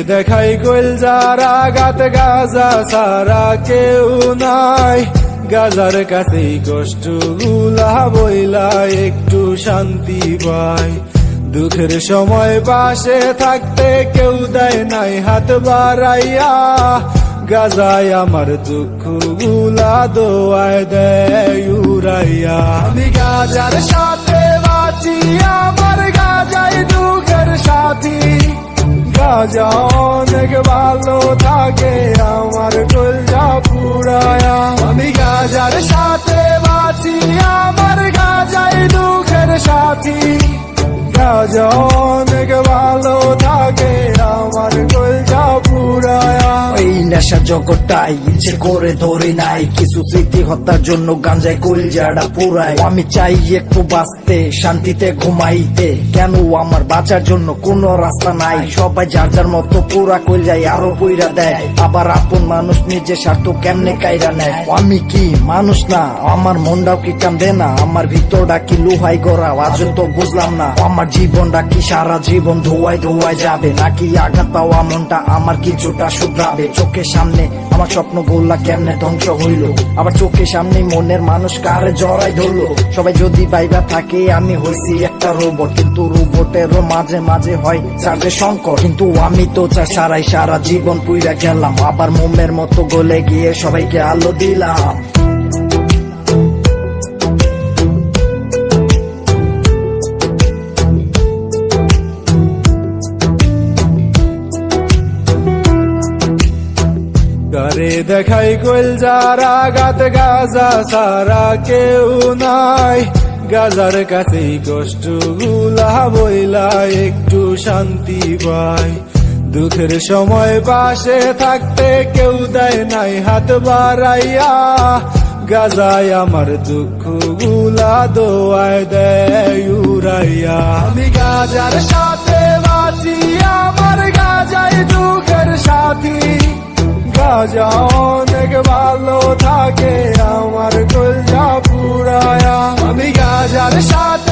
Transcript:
দেখাই কইল যারা গাত গাজা সারা কেউ নাই, গাজার কাছেই কষ্ট গুলা বইলা একটু শান্তি পাই। দুঃখের সময় পাশে থাকতে কেউ দেয় নাই হাত বাড়াইয়া, গাজায় আমার দুঃখ গুলা দোয়ায় দেয় উড়াইয়া। আমি গাজার সাথে বাঁচি, আমার গাজাই দুঃখের সাথী, গাজা অনেক ভালো থাকে আমার কলজা পুরায়া। আমি গাজার সাথে বাঁচি, আমার গাজাই দুঃখের সাথী, গাজা অনেক ভালো থাকে আমার কলজা পুরায়া। এই নেশা জগৎটাই ইচ্ছে করে ধরে নাই, কিছু স্মৃতি হত্যার জন্য গাঞ্জায় কলজাটা পুরায়। আমি চাই একটু বাঁচতে, শান্তিতে ঘুমাইতে, কেন আমার বাঁচার জন্য কোনো রাস্তা নাই। সবাই যার যার মতো পুরা কলজায় আরো পইরা দেয়, আবার আপন মানুষ নিজের স্বার্থ কেমনে কাইরা নেয়। আমি কি মানুষ না? আমার মনটাও কি কান্দে না? আমার ভিতরটা কি লোহাই গড়া? আজও তো বুঝলাম না আমার জীবনটা কি সারা জীবন ধোয়ায় ধোয়ায় যাবে, নাকি আঘাত পাওয়া মনটা আমার কিছুটা শুধরাবে। চোখের সামনে আমার স্বপ্ন গোল্লা কেমনে ধ্বংস হইল, আবার চোখের সামনে মনের মানুষ কারে জড়াই ধরলো। সবাই যদি বাইবা থাকে আমি হইছি একটা রোবট, কিন্তু রোবটেরও মাঝে মাঝে হয় চার্জে সংকট। কিন্তু আমি তো ছাড়াই সারা জীবন পুইরা গেলাম, আবার মোমের মতো গলে গিয়ে সবাইকে আলো দিলাম। গারে দেখাই কইল যারা গাত গাজা সারা কেউ নাই, গাজার কাছেই কষ্ট গুলা বইলা একটু শান্তি পাই। দুঃখের সময় পাশে থাকতে কেউ দেয় নাই হাত বাড়াইয়া, গাজায় আমার দুঃখ গুলা দোয়ায় দেয় উড়াইয়া। আমি গাজার সাথে বাঁচি, আমার গাজাই দুঃখের সাথী, গাজা অনেক ভালো থাকে আমার কলজা পুরায়া। আমি গাজার সাথে